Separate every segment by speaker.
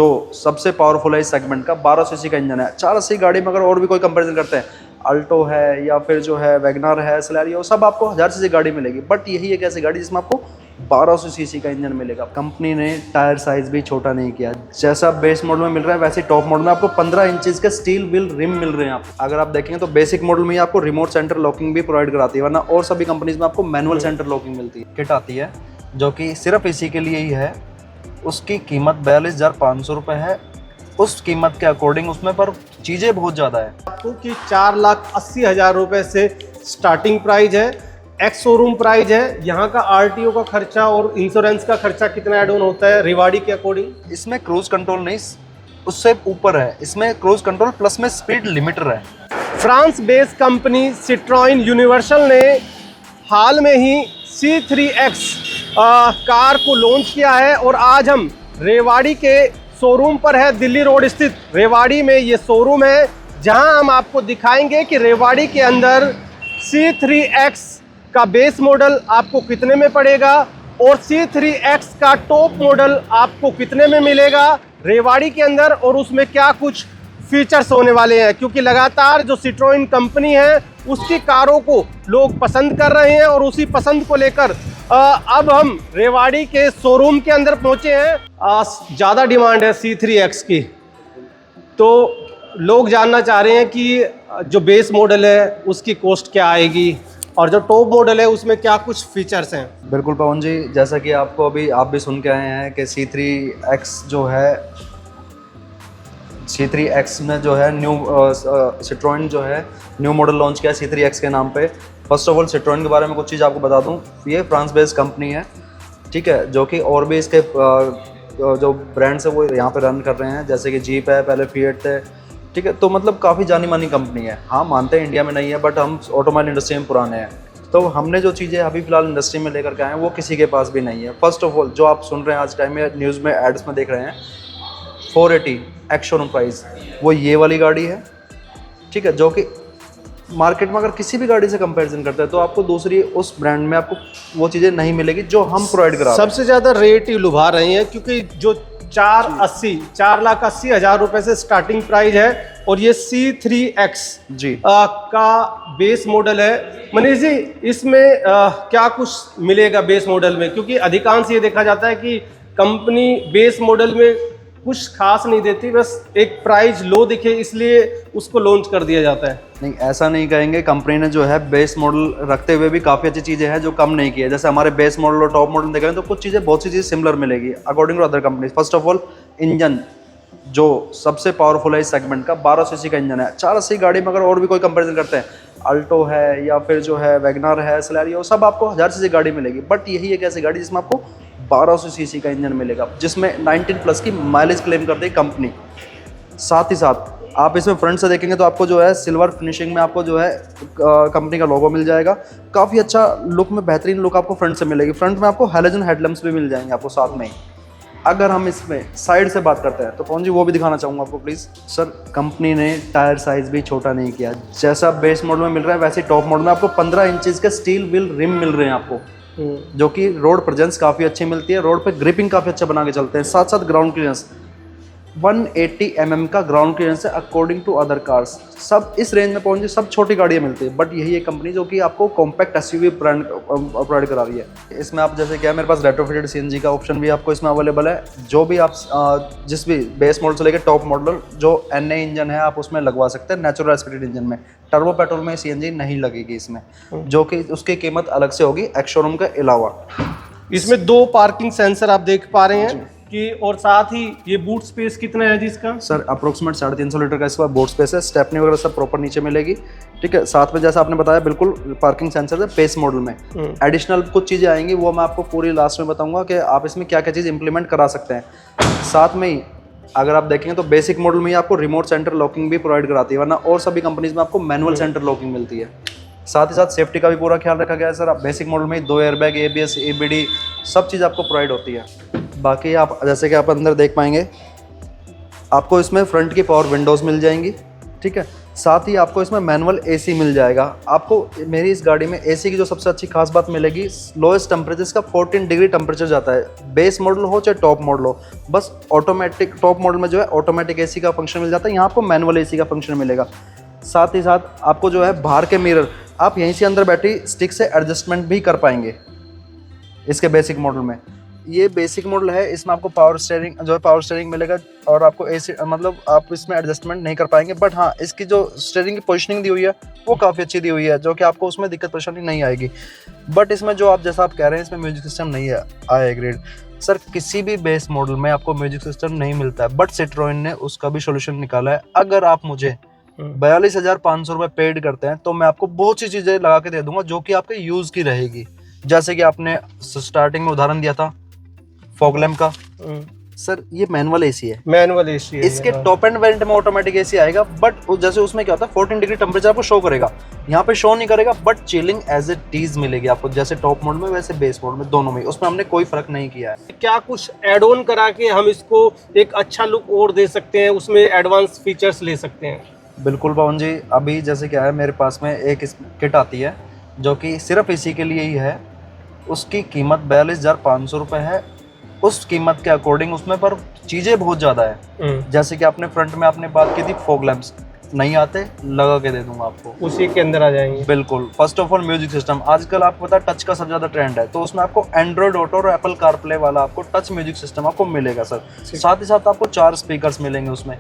Speaker 1: जो सबसे पावरफुल है इस सेगमेंट का, 1200 सीसी का इंजन है। 480 गाड़ी में अगर और भी कोई कंपैरिजन करते हैं, अल्टो है या फिर जो है वैगनर है, सेलेरियो, सब आपको 1000 सीसी गाड़ी मिलेगी। बट यही एक ऐसी गाड़ी जिसमें आपको 1200 सीसी का इंजन मिलेगा। कंपनी ने टायर साइज भी छोटा नहीं किया, जैसा बेस मॉडल में मिल रहा है वैसे टॉप मॉडल में आपको 15 इंचेस के स्टील व्हील रिम मिल रहे हैं। आप अगर आप देखेंगे तो बेसिक मॉडल में ही आपको रिमोट सेंटर लॉकिंग भी प्रोवाइड कराती है, वरना और सभी कंपनीज में आपको मैनुअल सेंटर लॉकिंग मिलती है। किट आती है जो कि सिर्फ इसी के लिए ही है। उसकी कीमत 42,500 रुपये है। उस कीमत के अकॉर्डिंग उसमें पर चीज़ें बहुत ज़्यादा है।
Speaker 2: आपको कि 4,80,000 रुपये से स्टार्टिंग प्राइस है। एक्स शोरूम प्राइस है। यहाँ का आरटीओ का खर्चा और इंश्योरेंस का खर्चा कितना ऐड ऑन होता है रेवाड़ी के अकॉर्डिंग?
Speaker 1: इसमें क्रूज कंट्रोल नहीं, उससे ऊपर है। इसमें क्रूज कंट्रोल प्लस में स्पीड लिमिटर है।
Speaker 2: France based company Citroen universal ने हाल में ही C3X कार को लॉन्च किया है और आज हम रेवाड़ी के शोरूम पर है। दिल्ली रोड स्थित रेवाड़ी में ये शोरूम है, जहां हम आपको दिखाएंगे कि रेवाड़ी के अंदर C3X का बेस मॉडल आपको कितने में पड़ेगा और C3X का टॉप मॉडल आपको कितने में मिलेगा रेवाड़ी के अंदर, और उसमें क्या कुछ फीचर्स होने वाले हैं। क्योंकि लगातार जो सिट्रोइन कंपनी है उसकी कारों को लोग पसंद कर रहे हैं और उसी पसंद को लेकर अब हम रेवाड़ी के शोरूम के अंदर पहुंचे हैं। ज़्यादा डिमांड है C3X की, तो लोग जानना चाह रहे हैं कि जो बेस मॉडल है उसकी कॉस्ट क्या आएगी और जो टॉप मॉडल है उसमें क्या कुछ फीचर्स हैं।
Speaker 1: बिल्कुल पवन जी, जैसा कि आपको अभी आप भी सुन के आए हैं कि C3X जो है, C3X में जो है न्यू सिट्रोइन जो है न्यू मॉडल लॉन्च किया C3X के नाम पे। फर्स्ट ऑफ ऑल सिट्रोइन के बारे में कुछ चीज़ आपको बता दूं, ये फ्रांस बेस्ड कंपनी है, ठीक है, जो कि और भी इसके जो ब्रांड्स है वो यहाँ पे रन कर रहे हैं, जैसे कि जीप है, पहले फिएट थे, ठीक है। तो मतलब काफ़ी जानी मानी कंपनी है। हाँ, मानते हैं इंडिया में नहीं है, बट हम ऑटोमोबाइल इंडस्ट्री में पुराने हैं, तो हमने जो चीज़ें अभी फिलहाल इंडस्ट्री में लेकर के आए हैं वो किसी के पास भी नहीं है। फर्स्ट ऑफ ऑल जो आप सुन रहे हैं आज टाइम में न्यूज़ में एड्स में देख रहे हैं 480 एक्स शोरूम प्राइस, वो ये वाली गाड़ी है, ठीक है, जो कि मार्केट में अगर किसी भी गाड़ी से कंपैरिजन करते हैं तो आपको दूसरी उस ब्रांड में आपको वो चीज़ें नहीं मिलेगी जो हम प्रोवाइड करा रहे हैं।
Speaker 2: सबसे ज़्यादा रेट ही लुभा रहे हैं क्योंकि जो 4,80,000 रुपए से स्टार्टिंग प्राइस है और ये C3X
Speaker 1: जी
Speaker 2: का बेस मॉडल है। मनीष जी, इसमें क्या कुछ मिलेगा बेस मॉडल में? क्योंकि अधिकांश ये देखा जाता है कि कंपनी बेस मॉडल में कुछ खास नहीं देती, बस एक प्राइस लो दिखे इसलिए उसको लॉन्च कर दिया जाता है।
Speaker 1: नहीं, ऐसा नहीं कहेंगे। कंपनी ने जो है बेस मॉडल रखते हुए भी काफ़ी अच्छी चीज़ें हैं जो कम नहीं की है। जैसे हमारे बेस मॉडल और टॉप मॉडल देखें तो कुछ चीज़ें, बहुत सी चीज़ें सिमिलर मिलेगी according to other companies. First of all engine जो सबसे पावरफुल है इस सेगमेंट का, 1200 सीसी का इंजन है। 480 गाड़ी में अगर और भी कोई कंपैरिजन करते हैं, अल्टो है या फिर जो है वैगनर है, सेलेरियो, सब आपको 1000 सीसी गाड़ी मिलेगी। बट यही एक ऐसी गाड़ी जिसमें आपको 1200 सीसी का इंजन मिलेगा, जिसमें 19 प्लस की माइलेज क्लेम करती है कंपनी। साथ ही साथ आप इसमें फ्रंट से देखेंगे तो आपको जो है सिल्वर फिनिशिंग में आपको जो है कंपनी का लोगो मिल जाएगा। काफ़ी अच्छा लुक में, बेहतरीन लुक आपको फ्रंट से मिलेगी। फ्रंट में आपको हैलोजन हेडलैम्प्स भी मिल जाएंगे आपको साथ में ही। अगर हम इसमें साइड से बात करते हैं तो कौन जी वो भी दिखाना चाहूँगा आपको प्लीज़। सर, कंपनी ने टायर साइज भी छोटा नहीं किया, जैसा बेस मॉडल में मिल रहा है वैसे टॉप मॉडल में आपको 15 इंचेस के स्टील व्हील रिम मिल रहे हैं आपको, जो कि रोड प्रेजेंस काफ़ी अच्छी मिलती है। रोड पे ग्रिपिंग काफ़ी अच्छा बना के चलते हैं। साथ साथ ग्राउंड क्लियरेंस 180 mm का ग्राउंड क्लियरेंस है अकॉर्डिंग टू अदर कार्स। सब इस रेंज में पहुंचे, सब छोटी गाड़ियाँ मिलती है। बट यही एक कंपनी जो कि आपको कॉम्पैक्ट SUV ब्रांड प्रोवाइड करा रही है। इसमें आप जैसे क्या, मेरे पास रेट्रोफिटेड CNG का ऑप्शन भी आपको इसमें अवेलेबल है। जो भी आप जिस भी बेस मॉडल से लेकर टॉप मॉडल जो NA इंजन है आप उसमें लगवा सकते हैं, नेचुरल एस्पिरेटेड इंजन में। टर्बो पेट्रोल में CNG नहीं लगेगी इसमें, जो कि उसकी कीमत अलग से होगी एक्स शोरूम के अलावा।
Speaker 2: इसमें 2 पार्किंग सेंसर आप देख पा रहे हैं कि, और साथ ही ये बूट स्पेस कितना है जी इसका? सर,
Speaker 1: अप्रोक्सीमेट 350 लीटर का इसका बोट स्पेस है। स्टेपनी वगैरह सब प्रॉपर नीचे मिलेगी, ठीक है। साथ में जैसा आपने बताया बिल्कुल पार्किंग सेंसर है बेस मॉडल में। एडिशनल कुछ चीज़ें आएंगी वो मैं आपको पूरी लास्ट में बताऊंगा कि आप इसमें क्या क्या चीज़ इंप्लीमेंट करा सकते हैं। साथ में ही अगर आप देखेंगे तो बेसिक मॉडल में ही आपको रिमोट सेंटर लॉकिंग भी प्रोवाइड कराती है, वरना और सभी कंपनीज में आपको मैनुअल सेंटर लॉकिंग मिलती है। साथ ही साथ सेफ्टी का भी पूरा ख्याल रखा गया है सर। आप बेसिक मॉडल में 2 एयरबैग, ABS, ABD सब चीज़ आपको प्रोवाइड होती है। बाकी आप जैसे कि आप अंदर देख पाएंगे, आपको इसमें फ्रंट की पावर विंडोज़ मिल जाएंगी, ठीक है। साथ ही आपको इसमें मैनुअल एसी मिल जाएगा। आपको मेरी इस गाड़ी में एसी की जो सबसे अच्छी खास बात मिलेगी, लोएस्ट टेम्परेचर इसका 14 डिग्री टेम्परेचर जाता है। बेस मॉडल हो चाहे टॉप मॉडल हो, बस ऑटोमेटिक टॉप मॉडल में जो है ऑटोमेटिक एसी का फंक्शन मिल जाता है, यहाँ आपको मैनुअल एसी का फंक्शन मिलेगा। साथ ही साथ आपको जो है बाहर के मिरर आप यहीं से अंदर बैठी स्टिक से एडजस्टमेंट भी कर पाएंगे इसके बेसिक मॉडल में। ये बेसिक मॉडल है, इसमें आपको पावर स्टीयरिंग जो है पावर स्टीयरिंग मिलेगा और आपको एसी मतलब आप इसमें एडजस्टमेंट नहीं कर पाएंगे, बट हाँ इसकी जो स्टीयरिंग की पोजीशनिंग दी हुई है वो काफ़ी अच्छी दी हुई है, जो कि आपको उसमें दिक्कत परेशानी नहीं आएगी। बट इसमें जो आप जैसा आप कह रहे हैं इसमें म्यूजिक सिस्टम नहीं है, आई एग्रीड सर। किसी भी बेस मॉडल में आपको म्यूजिक सिस्टम नहीं मिलता है, बट सिट्रोइन ने उसका भी सोल्यूशन निकाला है। अगर आप मुझे 42,500 रुपये पेड करते हैं तो मैं आपको बहुत सी चीज़ें लगा के दे दूंगा जो कि आपके यूज़ की रहेगी। जैसे कि आपने स्टार्टिंग में उदाहरण दिया था फॉग लैम्प का, सर ये मैनुअल एसी है,
Speaker 2: मैनुअल एसी है।
Speaker 1: इसके टॉप एंड वेरिएंट में ऑटोमेटिक एसी आएगा, बट जैसे उसमें क्या होता है 14 डिग्री टेम्परेचर आपको शो करेगा, यहाँ पे शो नहीं करेगा, but chilling as it is मिलेगी आपको, जैसे टॉप मोड में वैसे बेस मोड में, दोनों में। उसमें हमने कोई फर्क नहीं किया है।
Speaker 2: क्या कुछ एड ऑन करा के हम इसको एक अच्छा लुक और दे सकते हैं, उसमें एडवांस फीचर्स ले सकते हैं?
Speaker 1: बिल्कुल पवन जी, अभी जैसे क्या है मेरे पास में एक किट आती है जो कि सिर्फ इसी के लिए ही है, उसकी कीमत 42,500 रुपये है। उस कीमत के अकॉर्डिंग उसमें पर चीज़ें बहुत ज़्यादा है। जैसे कि आपने फ्रंट में आपने बात की थी फॉग लैंप्स नहीं आते, लगा के दे दूंगा आपको,
Speaker 2: उसी के अंदर आ जाएंगे।
Speaker 1: बिल्कुल। First of all music system, आजकल आपको पता है टच का सबसे ज़्यादा ट्रेंड है, तो उसमें आपको एंड्रॉइड ऑटो और एप्पल कारप्ले वाला आपको टच म्यूजिक सिस्टम आपको मिलेगा सर। साथ ही साथ आपको 4 स्पीकर्स मिलेंगे उसमें,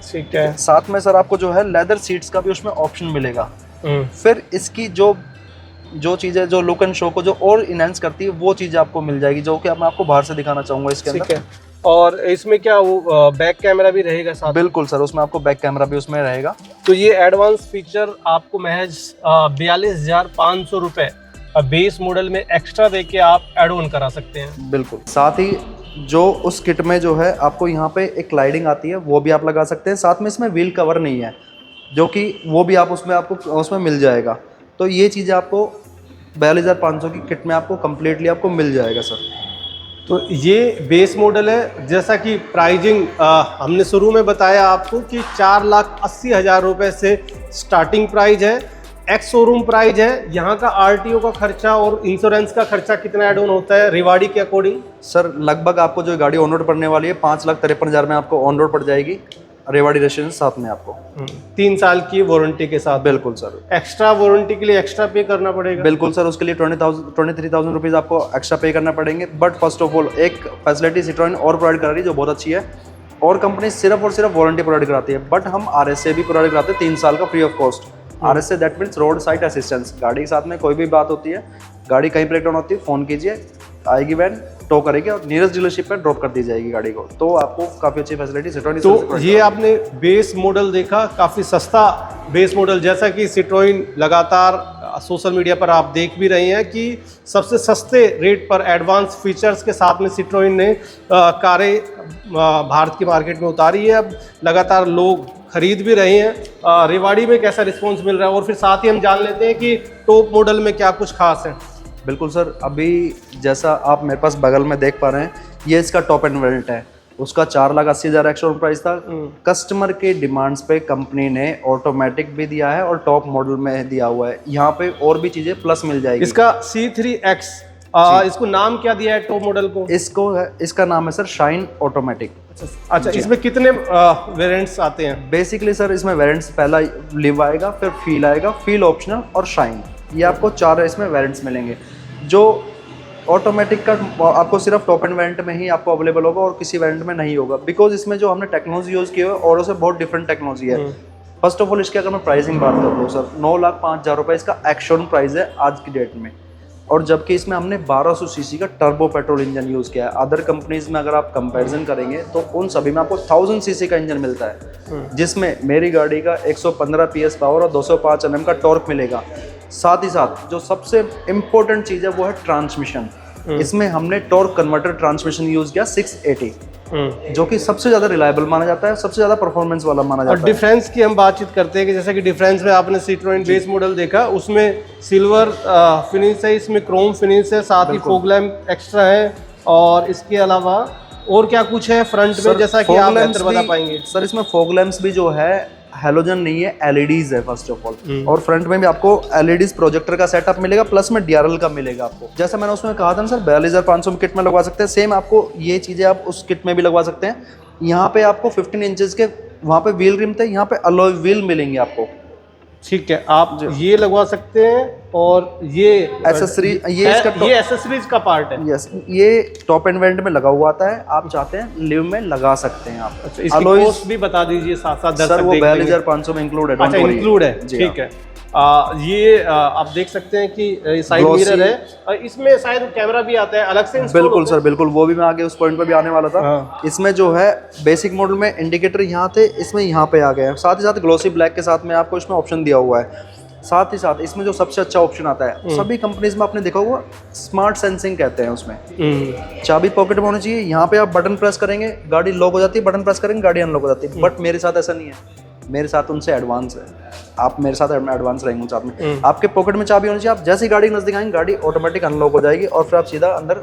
Speaker 2: ठीक है।
Speaker 1: साथ में सर आपको जो है लेदर सीट्स का भी उसमें ऑप्शन मिलेगा। फिर इसकी जो चीज़ें जो लुक एंड शो को जो और इनहेंस करती है वो चीज़ें आपको मिल जाएगी, जो कि मैं आपको बाहर से दिखाना चाहूँगा इसके अंदर।
Speaker 2: ठीक है। और इसमें क्या वो बैक कैमरा भी रहेगा साथ?
Speaker 1: बिल्कुल सर, उसमें आपको बैक कैमरा भी उसमें रहेगा।
Speaker 2: तो ये एडवांस फीचर आपको महज 42,500 रुपये बेस मॉडल में एक्स्ट्रा दे के आप एड ऑन करा सकते हैं।
Speaker 1: बिल्कुल। साथ ही जो उस किट में जो है आपको यहाँ पे एक लाइटिंग आती है, वो भी आप लगा सकते हैं। साथ में इसमें व्हील कवर नहीं है, जो कि वो भी आप उसमें मिल जाएगा। तो ये चीज़ें आपको 42,500 की किट में आपको कम्प्लीटली आपको मिल जाएगा सर।
Speaker 2: तो ये बेस मॉडल है, जैसा कि प्राइजिंग हमने शुरू में बताया आपको कि 4,80,000 रुपये से स्टार्टिंग प्राइस है। एक्स शोरूम प्राइस है। यहाँ का आरटीओ का खर्चा और इंश्योरेंस का खर्चा कितना एड ऑन होता है रेवाड़ी के अकॉर्डिंग?
Speaker 1: सर लगभग आपको जो गाड़ी ऑन रोड पड़ने वाली है 5,53,000 में आपको ऑन रोड पड़ जाएगी, रेवाड़ी रेजिडेंस साथ में आपको
Speaker 2: 3 साल की वारंटी के साथ।
Speaker 1: बिल्कुल सर।
Speaker 2: एक्स्ट्रा वारंटी के लिए एक्स्ट्रा पे करना पड़ेगा?
Speaker 1: बिल्कुल सर, उसके लिए 23,000 रुपीज़ आपको एक्स्ट्रा पे करना पड़ेंगे। बट फर्स्ट ऑफ ऑल एक फैसिलिटी सिट्रोइन और प्रोवाइड कर रही है जो बहुत अच्छी है, और कंपनी सिर्फ और सिर्फ वारंटी प्रोवाइड कराती है, बट हम RSA भी प्रोवाइड कराते हैं 3 साल का free of cost. RSA that means road side assistance. गाड़ी के साथ में कोई भी बात होती है, गाड़ी कहीं ब्रेकडाउन होती है, फ़ोन कीजिए, आएगी वैन टो करेगी और नियरेस्ट डीलरशिप पे ड्रॉप कर दी जाएगी गाड़ी को। तो आपको काफ़ी अच्छी फैसिलिटी सिट्रोइन।
Speaker 2: तो ये आपने बेस मॉडल देखा, काफ़ी सस्ता बेस मॉडल, जैसा कि सिट्रोइन लगातार सोशल मीडिया पर आप देख भी रहे हैं कि सबसे सस्ते रेट पर एडवांस फीचर्स के साथ में सिट्रोइन ने कारें भारत की मार्केट में उतारी है। अब लगातार लोग खरीद भी रहे हैं। रेवाड़ी में कैसा रिस्पॉन्स मिल रहा है, और फिर साथ ही हम जान लेते हैं कि टॉप मॉडल में क्या कुछ खास है।
Speaker 1: बिल्कुल सर, अभी जैसा आप मेरे पास बगल में देख पा रहे हैं, ये इसका टॉप एंड वेरिएंट है। उसका 4,80,000 एक्स्ट्रा प्राइस था। कस्टमर के डिमांड्स पे कंपनी ने ऑटोमेटिक भी दिया है और टॉप मॉडल में दिया हुआ है। यहाँ पे और भी चीज़ें प्लस मिल जाएगी।
Speaker 2: इसका C3X इसको नाम क्या दिया है टॉप मॉडल को?
Speaker 1: इसका नाम है सर शाइन ऑटोमेटिक।
Speaker 2: अच्छा, इसमें कितने वेरिएंट्स आते हैं?
Speaker 1: बेसिकली सर इसमें वेरिएंट्स पहला लिव आएगा, फिर फील आएगा, फील ऑप्शनल और शाइन, ये आपको 4 इसमें वेरिएंट्स मिलेंगे। जो ऑटोमेटिक का आपको सिर्फ टॉप एंड वेरिएंट में ही आपको अवेलेबल होगा और किसी वेरिएंट में नहीं होगा, बिकॉज इसमें जो हमने टेक्नोलॉजी यूज़ की है और उससे बहुत डिफरेंट टेक्नोलॉजी है। फर्स्ट ऑफ ऑल इसकी अगर मैं प्राइसिंग बात कर लूँ सर, 9,05,000 रुपये इसका एक्शन प्राइस है आज की डेट में, और जबकि इसमें हमने 1200 सीसी का टर्बो पेट्रोल इंजन यूज़ किया है। अदर कंपनीज में अगर आप कंपैरिजन करेंगे तो उन सभी में आपको 1000 सीसी का इंजन मिलता है, जिसमें मेरी गाड़ी का 115 PS पावर और 205 Nm का टॉर्क मिलेगा। साथ ही साथ जो सबसे इम्पोर्टेंट चीज़ है वो है ट्रांसमिशन। इसमें हमने टॉर्क कन्वर्टर ट्रांसमिशन यूज़ किया 680, जो कि सबसे ज़्यादा रिलायबल माना जाता है, सबसे ज़्यादा परफॉर्मेंस वाला माना जाता है।
Speaker 2: और डिफरेंस की हम बातचीत करते हैं कि जैसा कि डिफरेंस में आपने सिट्रोइन बेस मॉडल देखा, उसमें सिल्वर फिनिश है, इसमें क्रोम फिनिश है, साथ ही फॉग लैम्प एक्स्ट्रा है, और इसके अलावा और क्या कुछ है फ्रंट में, जैसा कि आप बेहतर बता पाएंगे?
Speaker 1: सर इसमें फॉग लैम्प्स भी जो है हेलोजन नहीं है, एलईडीज है फर्स्ट ऑफ ऑल। और फ्रंट में भी आपको एलईडीज प्रोजेक्टर का सेटअप मिलेगा, प्लस में डीआरएल का मिलेगा आपको। जैसे मैंने उसमें कहा था ना सर 42,500 में किट में लगवा सकते हैं, सेम आपको ये चीजें आप उस किट में भी लगवा सकते हैं। यहाँ पे आपको 15 इंचेस के वहाँ पे व्हील रिम थे, यहाँ पे अलॉय व्हील मिलेंगे आपको।
Speaker 2: ठीक है, आप ये लगवा सकते हैं और ये
Speaker 1: एक्सेसरी ये
Speaker 2: एसेसरीज का पार्ट है।
Speaker 1: यस, ये टॉप एंड वेंट में लगा हुआ आता है, आप चाहते हैं लिव में लगा सकते हैं आप।
Speaker 2: अच्छा, इसकी कॉस्ट भी बता दीजिए साथ साथ दर्शक
Speaker 1: सर वो
Speaker 2: देख लेंगे।
Speaker 1: 42,500 में इंक्लूड है।
Speaker 2: अच्छा, इंक्लूड है, ठीक है। ये आप देख सकते हैं कि साइड मिरर है, इसमें शायद कैमरा भी आता है अलग से।
Speaker 1: बिल्कुल सर, बिल्कुल, वो भी मैं आगे उस पॉइंट पे भी आने वाला था। इसमें जो है बेसिक मॉडल में इंडिकेटर यहाँ थे, इसमें यहाँ पे आ गए हैं। साथ ही साथ ग्लोसी ब्लैक के साथ में आपको इसमें ऑप्शन दिया हुआ है। साथ ही साथ इसमें जो सबसे अच्छा ऑप्शन आता है, सभी कंपनीज में आपने देखा होगा, स्मार्ट सेंसिंग कहते हैं उसमें। चाबी पॉकेट में होनी चाहिए, यहाँ पे आप बटन प्रेस करेंगे गाड़ी लॉक हो जाती है, बटन प्रेस करेंगे गाड़ी अनलॉक हो जाती है। बट मेरे साथ ऐसा नहीं है, मेरे साथ उनसे एडवांस है। आप मेरे साथ एडवांस रहेंगे उन साथ में। आपके पॉकेट में चाबी होनी चाहिए, आप जैसे ही गाड़ी नजदीक आएंगे गाड़ी ऑटोमेटिक अनलॉक हो जाएगी और फिर आप सीधा अंदर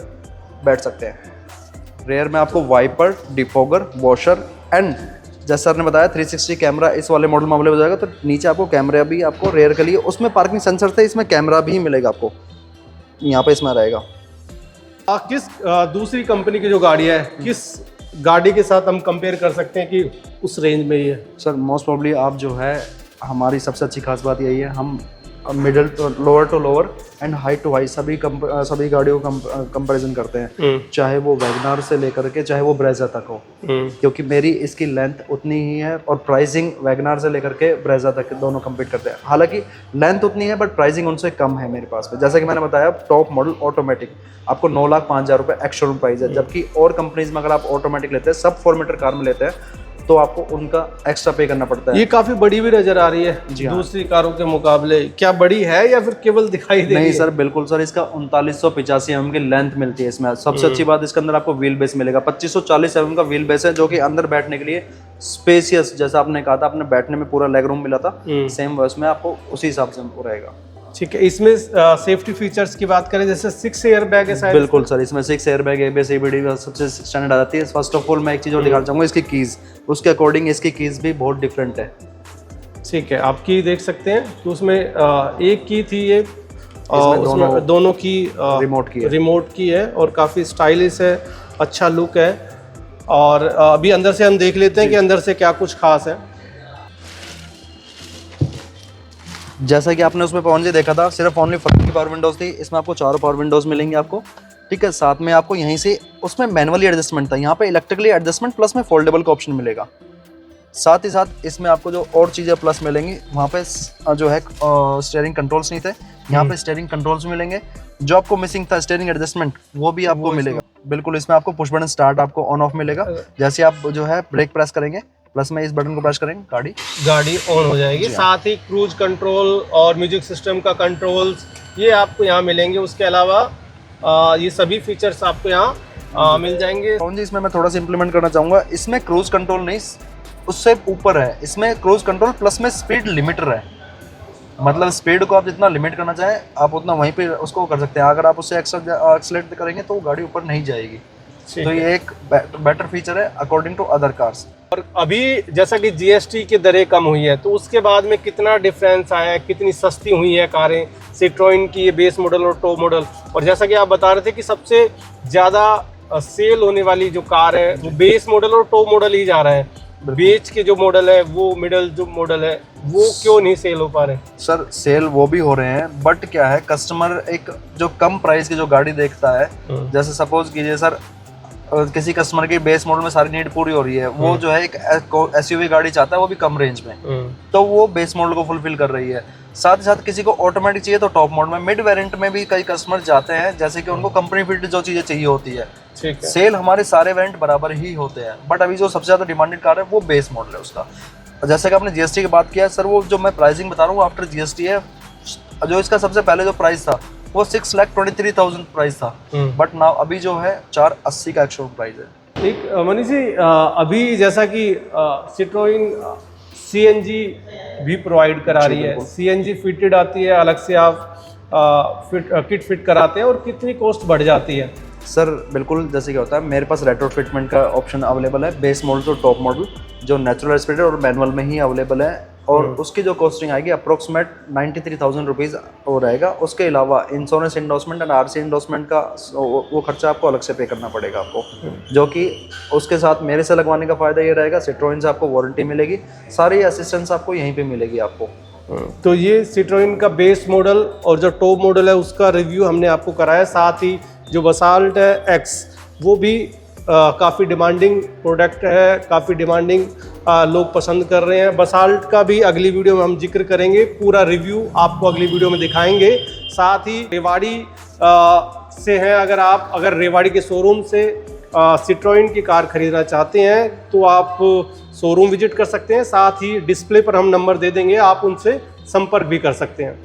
Speaker 1: बैठ सकते हैं। रेयर में आपको वाइपर, डिफॉगर, वॉशर एंड जैसे सर ने बताया 360 कैमरा इस वाले मॉडल में अवेलेबल हो जाएगा। तो नीचे आपको कैमरा भी आपको रेयर के लिए, उसमें पार्किंग सेंसर थे, इसमें कैमरा भी मिलेगा आपको, यहाँ पे इसमें रहेगा।
Speaker 2: किस दूसरी कंपनी की जो गाड़ी है, किस गाड़ी के साथ हम कंपेयर कर सकते हैं कि उस रेंज में ही है?
Speaker 1: सर मोस्ट प्रॉब्ली आप जो है, हमारी सबसे अच्छी खास बात यही है, हम middle to lower and high to high सभी गाड़ियों को कंपैरिजन करते हैं, चाहे वो वैगनार से लेकर के चाहे वो ब्रेजा तक हो। क्योंकि मेरी इसकी लेंथ उतनी ही है और प्राइसिंग वैगनार से लेकर के ब्रेजा तक दोनों कंपीट करते हैं। हालांकि लेंथ उतनी है बट प्राइसिंग उनसे कम है मेरे पास में। जैसा कि मैंने बताया, टॉप मॉडल ऑटोमेटिक आपको 9,05,000 रुपये एक्स शोरूम प्राइस है। जबकि और कंपनीज में अगर आप ऑटोमेटिक लेते हैं, सब 4 मीटर कार में लेते हैं, तो आपको उनका एक्स्ट्रा पे करना पड़ता है।
Speaker 2: ये काफी बड़ी भी नजर आ रही है
Speaker 1: जी हाँ।
Speaker 2: दूसरी कारों के मुकाबले। क्या बड़ी है या फिर केवल दिखाई दे रही है?
Speaker 1: नहीं सर, बिल्कुल सर, इसका 3985 mm की लेंथ मिलती है इसमें। सबसे अच्छी बात, इसके अंदर आपको व्हील बेस मिलेगा। 2540 mm का व्हील बेस है, जो कि अंदर बैठने के लिए स्पेसियस, जैसा आपने कहा था, आपने बैठने में पूरा लेग रूम मिला था, सेम उसमें आपको उसी हिसाब से रहेगा।
Speaker 2: ठीक है, इसमें सेफ्टी फीचर्स की बात करें, जैसे 6 एयर बैग है शायद।
Speaker 1: बिल्कुल सर, इसमें 6 एयर बैग, ABS ABD सबसे स्टैंडर्ड आ जाती है। फर्स्ट ऑफ ऑल मैं एक चीज़ और दिखाना चाहूँगा, इसकी कीज़, उसके अकॉर्डिंग इसकी कीज़ भी बहुत डिफरेंट है।
Speaker 2: ठीक है, आप की देख सकते हैं तो उसमें एक की थी ये, उसमें दोनों की रिमोट की है और काफ़ी स्टाइलिश है, अच्छा लुक है। और अभी अंदर से हम देख लेते हैं कि अंदर से क्या कुछ खास है।
Speaker 1: जैसा कि आपने उसमें पवन जी देखा था, सिर्फ ओनली फ्रंट की पावर विंडोज थी, इसमें आपको 4 पावर विंडोज मिलेंगी आपको। ठीक है, साथ में आपको यहीं से उसमें मैनुअली एडजस्टमेंट था, यहाँ पे इलेक्ट्रिकली एडजस्टमेंट प्लस में फोल्डेबल का ऑप्शन मिलेगा। साथ ही साथ इसमें आपको जो और चीज़ें प्लस मिलेंगी, वहाँ पे जो है स्टीयरिंग कंट्रोल्स नहीं थे, यहाँ पे स्टीयरिंग कंट्रोल्स मिलेंगे। जो आपको मिसिंग था स्टीयरिंग एडजस्टमेंट, वो भी आपको मिलेगा। बिल्कुल, इसमें आपको पुश बटन स्टार्ट आपको ऑन ऑफ मिलेगा। जैसे आप जो है ब्रेक प्रेस करेंगे, प्लस में इस बटन को प्रेस करेंगे, गाड़ी
Speaker 2: ऑन हो जाएगी। साथ ही क्रूज कंट्रोल और म्यूजिक सिस्टम का कंट्रोल्स ये आपको यहाँ मिलेंगे। उसके अलावा ये सभी फीचर्स आपको यहाँ मिल जाएंगे।
Speaker 1: जी, इसमें मैं थोड़ा सा इंप्लीमेंट करना चाहूँगा। इसमें क्रूज कंट्रोल नहीं, उससे ऊपर है, इसमें क्रूज कंट्रोल प्लस में स्पीड लिमिटर है। मतलब स्पीड को आप जितना लिमिट करना चाहें, आप उतना वहीं पे उसको कर सकते हैं। अगर आप उससे एक्सेलरेट करेंगे तो वो गाड़ी ऊपर नहीं जाएगी। तो ये एक बेटर फीचर है अकॉर्डिंग टू अदर कार्स।
Speaker 2: और अभी जैसा कि GST की दरें कम हुई है, तो उसके बाद में कितना डिफरेंस आया है, कितनी सस्ती हुई है कारें सिट्रोइन की, ये बेस मॉडल और टॉप मॉडल। और जैसा कि आप बता रहे थे कि सबसे ज़्यादा सेल होने वाली जो कार है वो बेस मॉडल और टॉप मॉडल ही जा रहा है। बेच के जो मॉडल है, वो मिडल जो मॉडल है, वो क्यों नहीं सेल हो पा रहे?
Speaker 1: सर सेल वो भी हो रहे हैं, बट क्या है, कस्टमर एक जो कम प्राइस की जो गाड़ी देखता है, जैसे सपोज कीजिए सर, किसी कस्टमर की बेस मॉडल में सारी नीड पूरी हो रही है, वो जो है एक SUV गाड़ी चाहता है, वो भी कम रेंज में, तो वो बेस मॉडल को फुलफिल कर रही है। साथ ही साथ किसी को ऑटोमेटिक चाहिए तो टॉप मॉडल में, मिड वेरिएंट में भी कई कस्टमर जाते हैं, जैसे कि उनको कंपनी फिट जो चीज़ें चाहिए होती है। सेल हमारे सारे वेरिएंट बराबर ही होते हैं, बट अभी जो सबसे ज़्यादा डिमांडेड कार है वो बेस मॉडल है उसका। जैसे कि आपने GST की बात किया सर, वो जो मैं प्राइसिंग बता रहा हूँ वो आफ्टर GST है। जो इसका सबसे पहले जो प्राइस था वो 6,23,000 प्राइस था, बट नाउ अभी जो है 480 का एक्चुअल प्राइस है।
Speaker 2: एक मनीष जी, अभी जैसा कि सिट्रोइन CNG भी प्रोवाइड करा रही है, CNG फिटेड आती है, अलग से आप किट फिट कराते हैं, और कितनी कॉस्ट बढ़ जाती है?
Speaker 1: सर बिल्कुल, जैसे क्या होता है मेरे पास रेट्रोफिटमेंट का ऑप्शन अवेलेबल है, बेस मॉडल तो टॉप मॉडल जो नेचुरल एस्पिरेटेड और मैनुअल में ही अवेलेबल है, और उसकी जो कॉस्टिंग आएगी अप्रोक्सीमेट 93,000 रुपीज़ हो रहेगा। उसके अलावा insurance endorsement and RC endorsement का वो खर्चा आपको अलग से पे करना पड़ेगा आपको, जो कि उसके साथ मेरे से लगवाने का फ़ायदा ये रहेगा, सिट्रोइन से आपको वारंटी मिलेगी, सारी असिस्टेंस आपको यहीं पे मिलेगी आपको।
Speaker 2: तो ये सिट्रोइन का बेस मॉडल और जो टॉप मॉडल है उसका रिव्यू हमने आपको कराया, साथ ही जो बसाल्ट है एक्स वो भी काफ़ी डिमांडिंग प्रोडक्ट है, काफ़ी डिमांडिंग लोग पसंद कर रहे हैं। बसाल्ट का भी अगली वीडियो में हम जिक्र करेंगे, पूरा रिव्यू आपको अगली वीडियो में दिखाएंगे। साथ ही रेवाड़ी से हैं अगर रेवाड़ी के शोरूम से सिट्रोइन की कार खरीदना चाहते हैं तो आप शोरूम विजिट कर सकते हैं, साथ ही डिस्प्ले पर हम नंबर दे देंगे, आप उनसे संपर्क भी कर सकते हैं।